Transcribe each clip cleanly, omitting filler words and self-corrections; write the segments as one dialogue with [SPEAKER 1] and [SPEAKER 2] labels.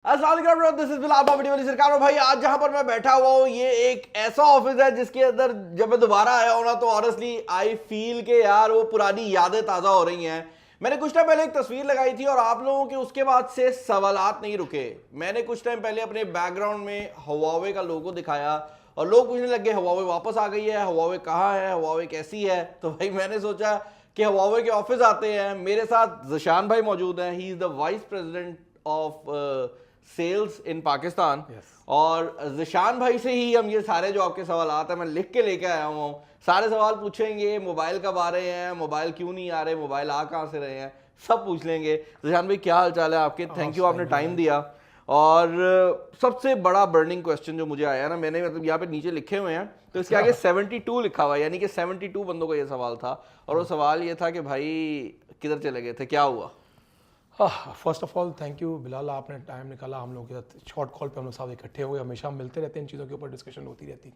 [SPEAKER 1] अस्सलाम this is Bilal बाबड़ी वाली सरकार। भाई आज जहां पर मैं बैठा हुआ हूँ ये एक ऐसा ऑफिस है जिसके अंदर जब मैं दोबारा आया हूँ ना तो ऑनेस्टली आई फील के यार वो पुरानी यादें ताज़ा हो रही हैं। मैंने कुछ टाइम पहले एक तस्वीर लगाई थी और आप लोगों के उसके बाद से सवालात नहीं रुके। मैंने कुछ टाइम पहले अपने बैकग्राउंड में हवावे का लोगो दिखाया और लोग पूछने लगे हवावे वापस आ गई है, हवावे कहाँ है, हवावे कैसी है। तो भाई मैंने सोचा कि हवावे के ऑफिस आते हैं। मेरे साथ ज़शान भाई मौजूद हैं, he is the vice president of sales in Pakistan. और ज़शान भाई से ही हम ये सारे जो आपके सवालात हैं मैं लिख के लेके आया हूँ। सारे सवाल पूछेंगे, मोबाइल कब आ रहे हैं, मोबाइल क्यों नहीं आ रहे, मोबाइल आ कहाँ से रहे हैं, सब पूछ लेंगे। ज़शान भाई क्या हाल चाल है आपके? थैंक यू, आपने टाइम दिया। और सबसे बड़ा बर्निंग क्वेश्चन जो मुझे आया ना, मैंने मतलब यहाँ पे नीचे लिखे हुए हैं तो इसके आगे 72 लिखा हुआ है, यानी कि 72 बंदों का ये सवाल था। और वो सवाल ये था कि भाई किधर चले गए थे, क्या हुआ?
[SPEAKER 2] First of all thank you Bilal, आपने टाइम निकाला हम लोग के साथ शॉर्ट कॉल पे हम लोग साथ इकट्ठे हुए। हमेशा हम मिलते रहते हैं, इन चीज़ों के ऊपर डिस्कशन होती रहती।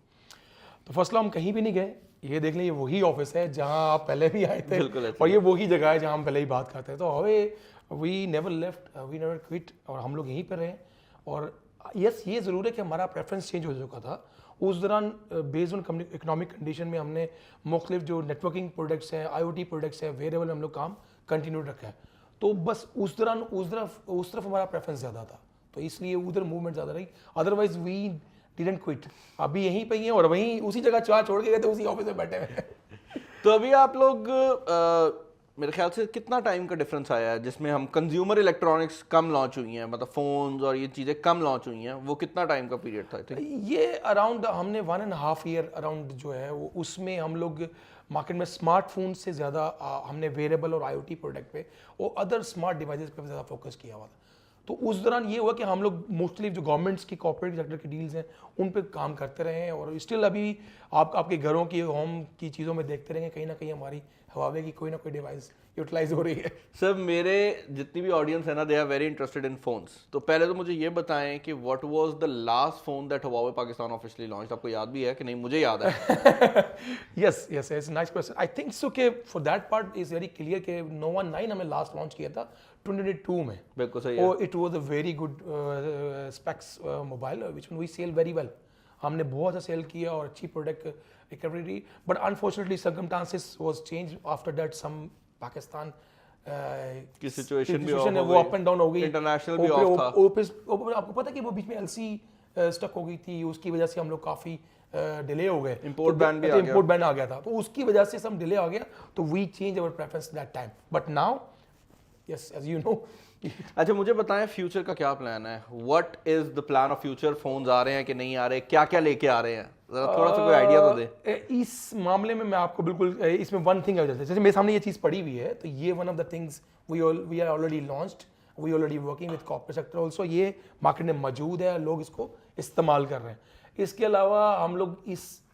[SPEAKER 2] तो फर्स्ट हम कहीं भी नहीं गए, ये देख लें ये वही ऑफिस है जहां आप पहले भी आए थे और ये वही जगह है जहां हम पहले ही बात करते हैं। तो Huawei never left, we never quit, और हम लोग यहीं पर रहे। और यस ये ज़रूर है कि हमारा प्रेफरेंस चेंज हो चुका था उस दौरान। बेस्ड ऑन इकोनॉमिक कंडीशन में हमने मुख्तलिफ जो नेटवर्किंग प्रोडक्ट्स हैं, IoT प्रोडक्ट्स हैं, वेरिएबल हम लोग काम कंटिन्यू रखा है। तो बस उस दौरान उस तरफ हमारा प्रेफरेंस ज़्यादा था, तो इसलिए उधर मूवमेंट ज़्यादा रही। अदरवाइज वी डिडंट क्विट, अभी यहीं पे ही हैं और वहीं उसी जगह चार छोड़ के गए थे, उसी ऑफिस में बैठे हुए हैं।
[SPEAKER 1] तो अभी आप लोग मेरे ख्याल से कितना टाइम का डिफरेंस आया है जिसमें हम कंज्यूमर इलेक्ट्रॉनिक्स कम लॉन्च हुई हैं, मतलब फोन्स और ये चीज़ें कम लॉन्च हुई हैं, वो कितना टाइम का पीरियड था?
[SPEAKER 2] ये अराउंड हमने 1.5 ईयर अराउंड जो है वो, उसमें हम लोग मार्केट में स्मार्टफोन से ज़्यादा हमने वेरेबल और IoT प्रोडक्ट पे और अदर स्मार्ट डिवाइसेस पे ज़्यादा फोकस किया हुआ था। तो उस दौरान ये हुआ कि हम लोग मोस्टली जो गवर्नमेंट्स की कॉर्पोरेट सेक्टर की डील्स हैं उन पे काम करते रहे हैं और स्टिल अभी आपके घरों की होम की चीज़ों में देखते रहेंगे कहीं ना कहीं हमारी हवावे की कोई ना कोई डिवाइस यूटिलाइज हो रही है।
[SPEAKER 1] सर मेरे जितनी भी ऑडियंस है ना, they are very interested in phones. तो पहले तो मुझे ये बताएं कि what was the last phone that Huawei Pakistan officially launched? आपको याद भी है कि नहीं? मुझे याद है।
[SPEAKER 2] Yes yes it's nice question. I think so के for that part is very clear कि नोवा 9 हमने लास्ट लॉन्च किया था 2022 में।
[SPEAKER 1] बिल्कुल सही है।
[SPEAKER 2] और it was a very good specs mobile which we sell very well. हमने बहुत अच्छा सेल किया और अच्छी product recovery, but unfortunately circumstances was change after that. Some Pakistan
[SPEAKER 1] की सिचुएशन भी
[SPEAKER 2] वो अप एंड डाउन हो गई,
[SPEAKER 1] इंटरनेशनल भी ऑफ था।
[SPEAKER 2] आपको पता है कि वो बीच में LC स्टक हो गई थी, उसकी वजह से हम लोग काफ़ी डिले हो गए।
[SPEAKER 1] इंपोर्ट बैन भी आ गया।
[SPEAKER 2] इंपोर्ट बैन आ गया था, तो उसकी वजह से सब डिले आ गया। तो we change our preference that time, but now yes as you know.
[SPEAKER 1] अच्छा मुझे बताएं फ्यूचर का क्या प्लान है? What is the plan of future? Phones आ रहे हैं कि नहीं आ रहे? क्या क्या लेके आ रहे हैं? जरा थोड़ा सा कोई आइडिया तो दे।
[SPEAKER 2] इस मामले में मैं आपको बिल्कुल इसमें वन थिंग है, जैसे मेरे सामने ये चीज़ पड़ी हुई है, तो ये one of the things we are already launched, we already working with corporate sector also. ये मार्केट में मौजूद है, लोग इसको इस्तेमाल कर रहे हैं। इसके अलावा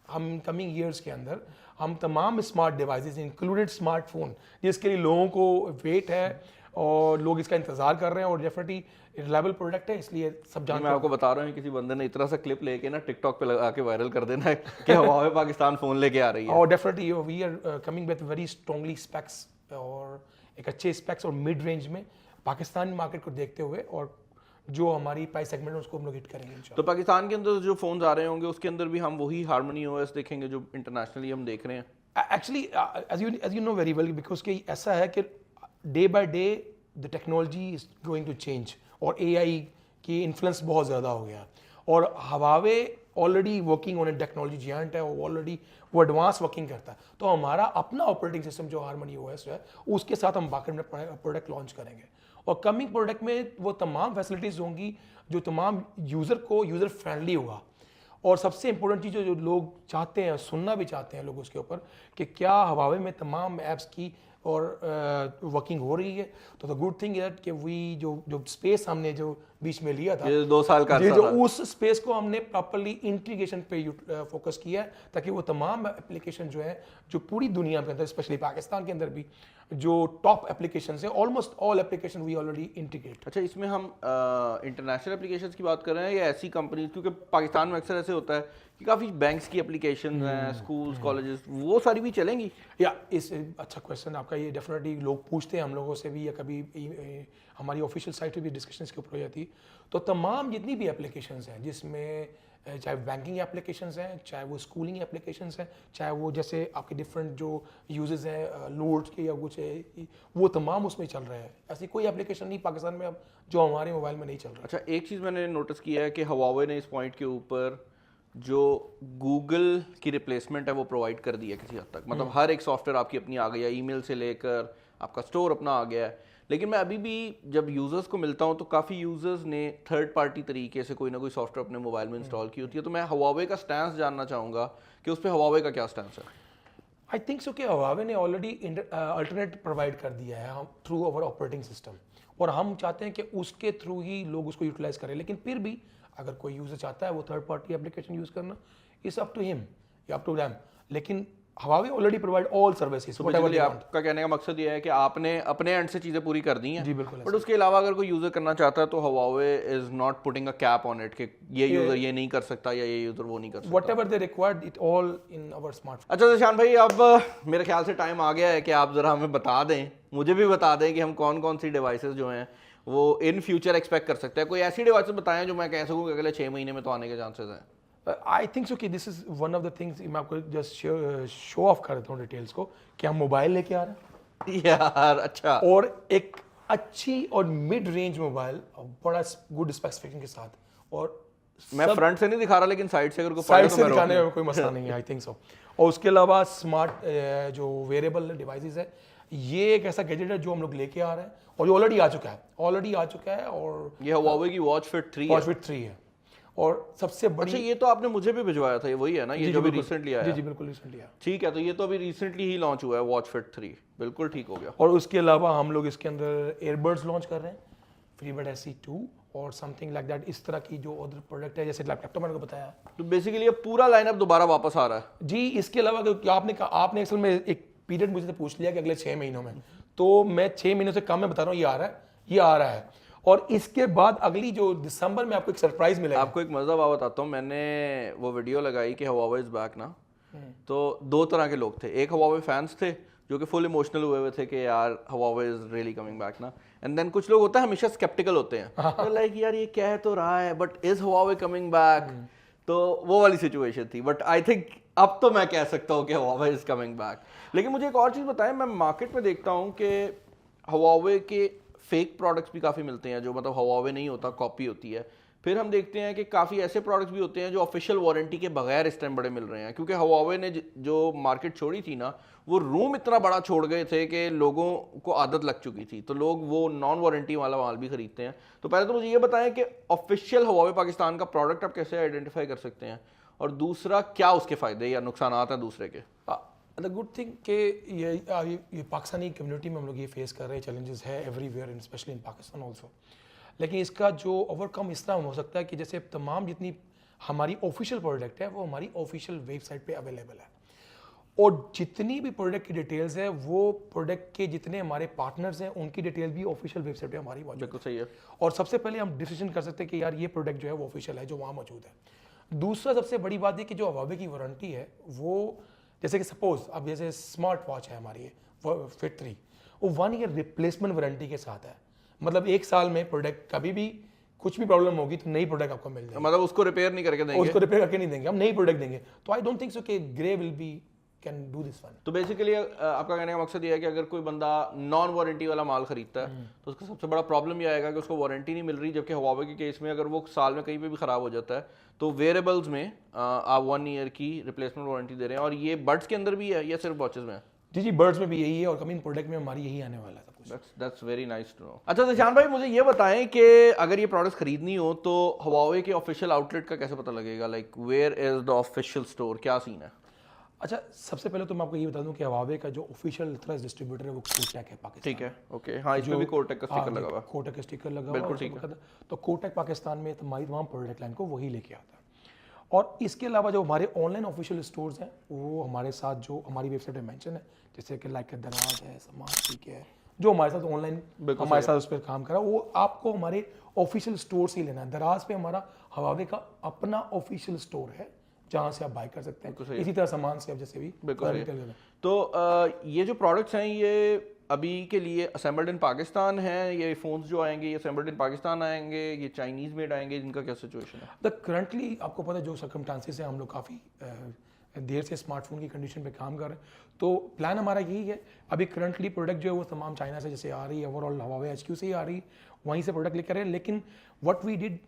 [SPEAKER 2] हम कमिंग ईयर्स के अंदर हम तमाम स्मार्ट डिवाइसेस इंक्लूडेड स्मार्टफोन, जिसके लिए लोगों को वेट है और लोग इसका इंतजार कर रहे हैं और डेफिनेटली रिलायबल प्रोडक्ट है, इसलिए सब जानते हैं।
[SPEAKER 1] मैं आपको बता रहा हूँ किसी बंदे ने इतना सा क्लिप लेके ना टिकटॉक पे लगा के वायरल कर देना है कि हुआवे पाकिस्तान फोन लेके आ रही है।
[SPEAKER 2] और definitely we are coming with very strongly specs और एक अच्छे स्पेक्स और मिड रेंज में पाकिस्तानी मार्केट को देखते हुए, और जो हमारी प्राइस सेगमेंट है उसको हम लोग हिट करेंगे इंशाल्लाह।
[SPEAKER 1] तो पाकिस्तान के अंदर जो फोन्स आ रहे होंगे उसके अंदर भी हम वही हार्मनी OS देखेंगे जो इंटरनेशनली हम देख रहे हैं?
[SPEAKER 2] Actually as you know very well, because कि ऐसा है कि day by day the technology is going to change और AI की इन्फ्लुएंस बहुत ज़्यादा हो गया। और Huawei already working on a technology giant है, वो ऑलरेडी वो एडवांस वर्किंग करता है। तो हमारा अपना ऑपरेटिंग सिस्टम जो हार्मनी OS है उसके साथ हम मार्केट में प्रोडक्ट लॉन्च करेंगे और कमिंग प्रोडक्ट में वो तमाम फैसिलिटीज़ होंगी जो तमाम यूज़र फ्रेंडली होगा। और सबसे इंपॉर्टेंट चीज़ जो लोग चाहते हैं, सुनना भी चाहते हैं लोग उसके ऊपर, कि क्या हवावे में तमाम ऐप्स की और वर्किंग हो रही है। तो द गुड थिंग दैट कि वी जो स्पेस हमने जो बीच में लिया था,
[SPEAKER 1] ये 2 साल का
[SPEAKER 2] जो उस स्पेस को हमने प्रॉपर्ली इंटीग्रेशन पे फोकस किया है, ताकि वो तमाम एप्लीकेशन जो है जो पूरी दुनिया के अंदर, स्पेशली पाकिस्तान के अंदर भी जो टॉप एप्लीकेशन है, almost all application we already integrate.
[SPEAKER 1] अच्छा इसमें हम इंटरनेशनल एप्लीकेशंस की बात कर रहे हैं या ऐसी कंपनीज? क्योंकि पाकिस्तान में अक्सर ऐसे होता है कि काफ़ी बैंक्स की एप्लीकेशन हैं, स्कूल्स कॉलेजेस, वो सारी भी चलेंगी?
[SPEAKER 2] या इस अच्छा क्वेश्चन आपका, ये डेफिनेटली लोग पूछते हैं हम लोगों से भी, या कभी हमारी ऑफिशियल साइट पे भी डिस्कशन के ऊपर हो जाती है। तो तमाम जितनी भी एप्लीकेशंस हैं जिसमें चाहे बैंकिंग एप्लीकेशंस हैं, चाहे वो स्कूलिंग एप्लीकेशंस हैं, चाहे वो जैसे आपके डिफरेंट जो यूजेस हैं लोड्स के या कुछ है, वो तमाम उसमें चल रहा है। ऐसी कोई एप्लीकेशन नहीं पाकिस्तान में अब जो हमारे मोबाइल में नहीं चल रहा।
[SPEAKER 1] अच्छा, एक चीज़ मैंने नोटिस किया है कि हवावे ने इस पॉइंट के ऊपर जो गूगल की रिप्लेसमेंट है वो प्रोवाइड कर दी है किसी हद तक, मतलब हर एक सॉफ्टवेयर आपकी अपनी आ गई है, ईमेल से लेकर आपका स्टोर अपना आ गया है। लेकिन मैं अभी भी जब यूज़र्स को मिलता हूँ तो काफ़ी यूज़र्स ने थर्ड पार्टी तरीके से कोई ना कोई सॉफ्टवेयर अपने मोबाइल में इंस्टॉल की होती है। तो मैं हवावे का स्टैंस जानना चाहूँगा कि उस पर हवावे का क्या स्टैंस है।
[SPEAKER 2] आई थिंक सो कि हवावे ने ऑलरेडी अल्टरनेट प्रोवाइड कर दिया है हम थ्रू अवर ऑपरेटिंग सिस्टम, और हम चाहते हैं कि उसके थ्रू ही लोग उसको यूटिलाइज करें। लेकिन फिर भी अगर कोई यूज़र चाहता है वो थर्ड पार्टी एप्लीकेशन यूज़ करना, इट्स अप टू हिम या अप टू देम। लेकिन Huawei already provide all services.
[SPEAKER 1] तो बेसिकली आपका कहने का मकसद ये है कि आपने अपने एंड से चीज़ें पूरी कर दी हैं।
[SPEAKER 2] जी बिल्कुल।
[SPEAKER 1] बट उसके अलावा अगर कोई यूज़र करना चाहता है तो Huawei is not putting a cap on it कि ये यूज़र ये नहीं कर सकता या ये यूज़र वो नहीं कर सकता।
[SPEAKER 2] Whatever they required it all in our smartphone.
[SPEAKER 1] अच्छा ज़िशान भाई, अब मेरे ख्याल से टाइम आ गया है कि आप ज़रा हमें बता दें, मुझे भी बता दें कि हम कौन कौन सी डिवाइसेस जो हैं वो इन फ्यूचर एक्सपेक्ट कर सकते हैं। कोई ऐसी डिवाइसेस बताएं जो मैं कह सकूँ कि अगले 6 महीने में तो आने के चांसेस हैं।
[SPEAKER 2] आई थिंक सो कि this is one of the things, मैं आपको जस्ट शो ऑफ कर देता हूँ डिटेल्स को, कि हम मोबाइल लेके आ रहे हैं
[SPEAKER 1] यार अच्छा,
[SPEAKER 2] और एक अच्छी और मिड रेंज मोबाइल बड़ा गुड स्पेसिफिकेशन के साथ। और
[SPEAKER 1] मैं फ्रंट से नहीं दिखा रहा लेकिन साइड से अगर कोई
[SPEAKER 2] साइड
[SPEAKER 1] तो
[SPEAKER 2] से
[SPEAKER 1] मैं
[SPEAKER 2] दिखाने
[SPEAKER 1] रोक
[SPEAKER 2] में कोई मसला नहीं है, आई थिंक सो। और उसके अलावा स्मार्ट जो वेरेबल डिवाइसेस है, ये एक ऐसा गैजेट है जो हम लोग लेके आ रहे हैं और ये ऑलरेडी आ चुका है और
[SPEAKER 1] ये हुआवे की वॉच फिट 3
[SPEAKER 2] वॉच फिट 3 है। और सबसे बड़ी,
[SPEAKER 1] अच्छा ये तो आपने मुझे भी भिजवाया था, ये वही है ना, ये जो भी रिसेंटली आया?
[SPEAKER 2] जी बिल्कुल रिसेंटली आया।
[SPEAKER 1] ठीक है, तो ये तो अभी रिसेंटली ही लॉन्च हुआ है वॉच फिट 3, बिल्कुल ठीक हो गया।
[SPEAKER 2] और उसके अलावा हम लोग इसके अंदर एयरबड्स लॉन्च कर रहे हैं, फ्रीबड SE2 और समथिंग लाइक दैट। इस तरह की जो अदर प्रोडक्ट है, जैसे लैपटॉप मैंने को बताया,
[SPEAKER 1] तो बेसिकली ये पूरा लाइनअप दोबारा वापस आ रहा है
[SPEAKER 2] जी। इसके अलावा आपने असल में एक पीरियड मुझे पूछ लिया कि अगले 6 महीनों में, तो मैं 6 महीनों से कम में बता रहा हूँ, ये आ रहा है। और इसके बाद अगली जो दिसंबर में आपको एक सरप्राइज मिलेगा।
[SPEAKER 1] आपको एक मजा बताता हूँ, मैंने वो वीडियो लगाई कि हुआवे इज बैक ना, तो 2 तरह के लोग थे। एक हुआवे फैंस थे जो कि फुल इमोशनल हुए थे कि यार Huawei is really coming back ना, एंड देन कुछ लोग होता है हमेशा स्केप्टिकल होते हैं, लाइक यार ये कह तो रहा है but is Huawei coming back, तो वो वाली सिचुएशन थी। बट आई थिंक अब तो मैं कह सकता हूँ कि हुआवे इज कमिंग बैक। लेकिन मुझे एक और चीज़ बताएं, मैं मार्केट में देखता हूँ कि हुआवे के फेक प्रोडक्ट्स भी काफ़ी मिलते हैं, जो मतलब हुआवे नहीं होता, कॉपी होती है। फिर हम देखते हैं कि काफ़ी ऐसे प्रोडक्ट्स भी होते हैं जो ऑफिशियल वारंटी के बगैर इस टाइम बड़े मिल रहे हैं, क्योंकि हुआवे ने जो मार्केट छोड़ी थी ना, वो रूम इतना बड़ा छोड़ गए थे कि लोगों को आदत लग चुकी थी, तो लोग वो नॉन वारंटी वाला माल भी खरीदते हैं। तो पहले तो मुझे ये बताएं कि ऑफिशियल हुआवे पाकिस्तान का प्रोडक्ट आप कैसे आइडेंटिफाई कर सकते हैं, और दूसरा क्या उसके फ़ायदे या नुकसान हैं दूसरे के।
[SPEAKER 2] द गुड थिंग कि ये पाकिस्तानी कम्युनिटी में हम लोग ये फेस कर रहे हैं, चैलेंजेस है everywhere and specially in Pakistan also. लेकिन इसका जो ओवरकम इस तरह हो सकता है कि जैसे तमाम जितनी हमारी ऑफिशियल प्रोडक्ट है वो हमारी ऑफिशियल वेबसाइट पे अवेलेबल है, और जितनी भी प्रोडक्ट की डिटेल्स है वो प्रोडक्ट के जितने हमारे पार्टनर्स हैं उनकी डिटेल भी ऑफिशियल वेबसाइट पे हमारी मौजूद है।
[SPEAKER 1] बिल्कुल सही है।
[SPEAKER 2] और सबसे पहले हम डिसीजन कर सकते हैं कि यार ये प्रोडक्ट जो है वो ऑफिशियल है, जो वहाँ मौजूद है। दूसरा सबसे बड़ी बात है कि जो हुआवे की वारंटी है वो, जैसे कि सपोज अब जैसे स्मार्ट वॉच है हमारी फिट 3, वो 1 ईयर रिप्लेसमेंट वारंटी के साथ है। मतलब 1 साल में प्रोडक्ट कभी भी कुछ भी प्रॉब्लम होगी तो नई प्रोडक्ट आपको मिल जाएगी,
[SPEAKER 1] मतलब उसको रिपेयर नहीं करके देंगे,
[SPEAKER 2] उसको रिपेयर करके नहीं देंगे, हम नई प्रोडक्ट देंगे। तो आई डोंट थिंक सो कि grey will be can do this one.
[SPEAKER 1] तो बेसिकली आपका कहने का मकसद ये है कि अगर कोई बंदा नॉन वारंटी वाला माल खरीदता है तो उसका सबसे बड़ा प्रॉब्लम ये आएगा कि उसको वारंटी नहीं मिल रही, जबकि हुआवे के केस में अगर वो साल में कहीं पे भी खराब हो जाता है तो वेरेबल्स में आप 1 ईयर की रिप्लेसमेंट वारंटी दे रहे हैं। और ये बड्स के अंदर भी है या सिर्फ वॉचेस में?
[SPEAKER 2] जी बर्ड्स में भी यही है, और कमिंग प्रोडक्ट में हमारी यही आने वाला है सब कुछ।
[SPEAKER 1] That's very nice to know। अच्छा ज़िशान भाई, मुझे ये बताएं कि अगर ये प्रोडक्ट्स खरीदनी हो तो हुआवे के ऑफिशियल आउटलेट का कैसे पता लगेगा, like where is the official store, क्या सीन है?
[SPEAKER 2] अच्छा, सबसे पहले तो मैं आपको ये बता दूं कि हुआवे का जो ऑफिशियल थ्रेस डिस्ट्रीब्यूटर है वो कोटेक है पाकिस्तान।
[SPEAKER 1] ठीक है, ओके, हाँ, इसमें भी कोटेक का स्टिकर लगा हुआ है।
[SPEAKER 2] कोटेक का स्टिकर लगा हुआ
[SPEAKER 1] बिल्कुल ठीक है।
[SPEAKER 2] तो कोटेक पाकिस्तान में तमाम प्रोडक्ट लाइन को वही लेके आता है। और इसके अलावा जो हमारे ऑनलाइन ऑफिशियल स्टोर्स हैं वो हमारे साथ जो हमारी वेबसाइट पे मेंशन है, जैसे कि लाइक दराज है, समाज है, जो हमारे साथ ऑनलाइन हमारे साथ उस पर काम करा, वो आपको हमारे ऑफिशियल स्टोर से ही लेना है। दराज पे हमारा हुआवे का अपना ऑफिशियल स्टोर है जहाँ से आप बाय कर सकते हैं। इसी तरह सामान से आप जैसे भी
[SPEAKER 1] बिल्कुल। तो ये जो प्रोडक्ट्स हैं ये अभी के लिए असेंबल्ड इन पाकिस्तान है, ये फ़ोन्स जो आएंगे ये असेंबल्ड इन पाकिस्तान आएंगे, ये चाइनीज़ मेड आएंगे, इनका क्या सिचुएशन है?
[SPEAKER 2] द करंटली आपको पता है जो सर्कमस्टांसिस है, हम लोग काफ़ी देर से स्मार्टफोन की कंडीशन पे काम कर रहे हैं, तो प्लान हमारा यही है। अभी करंटली प्रोडक्ट जो है वो तमाम चाइना से जैसे आ रही है, ओवरऑल हवावे HQ से ही आ रही है, वहीं से प्रोडक्ट लेकर रहे हैं। लेकिन what we did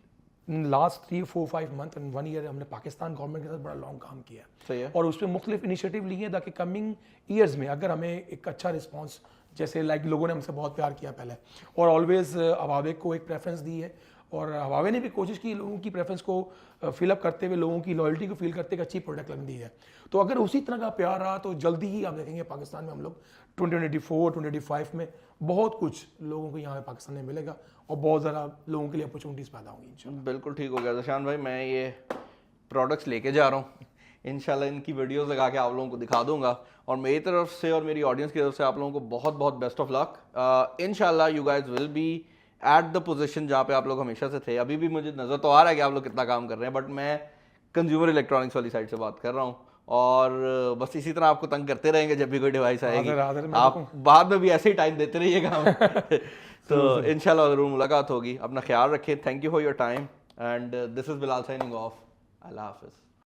[SPEAKER 2] in last 3, 4, 5 month and 1 year हमने पाकिस्तान गवर्नमेंट के साथ बड़ा लॉन्ग काम किया
[SPEAKER 1] सही है।
[SPEAKER 2] और उस पर मुख्तलिफ इनिशिएटिव लिए ताकि कमिंग ईयर्स में अगर हमें एक अच्छा रिस्पॉन्स, जैसे लाइक लोगों ने हमसे बहुत प्यार किया पहले और ऑलवेज हवावे को एक प्रेफरेंस दी है, और हवावे ने भी कोशिश की लोगों की प्रेफरेंस को फिलअप करते हुए, लोगों की लॉयल्टी को फील करते हुए अच्छी प्रोडक्ट लगनी दी है। तो अगर उसी तरह का प्यार रहा तो जल्दी ही आप देखेंगे पाकिस्तान में हम लोग 2024, 2025 में बहुत कुछ लोगों को यहाँ पे पाकिस्तान में मिलेगा और बहुत ज़्यादा लोगों के लिए अपॉर्चुनिटीज़ पैदा होंगी इंशाल्लाह।
[SPEAKER 1] बिल्कुल ठीक हो गया ज़शान भाई, मैं ये प्रोडक्ट्स लेके जा रहा हूँ, इंशाल्लाह इनकी वीडियोस लगा के आप लोगों को दिखा दूंगा, और मेरी तरफ से और मेरी ऑडियंस की तरफ से आप लोगों को बहुत बहुत बेस्ट ऑफ लक। इंशाल्लाह you guys will be at the position जहाँ पे आप लोग हमेशा से थे। अभी भी मुझे नज़र तो आ रहा है कि आप लोग कितना काम कर रहे हैं, बट मैं कंज्यूमर इलेक्ट्रॉनिक्स वाली साइड से बात कर रहा हूँ, और बस इसी तरह आपको तंग करते रहेंगे जब भी कोई डिवाइस आएगी, आप बाद में भी ऐसे ही टाइम देते रहिएगा। तो इंशाल्लाह ज़रूर मुलाकात होगी। अपना ख्याल रखें। Thank you for your time and this is Bilal signing off. अल्लाह हाफिज़।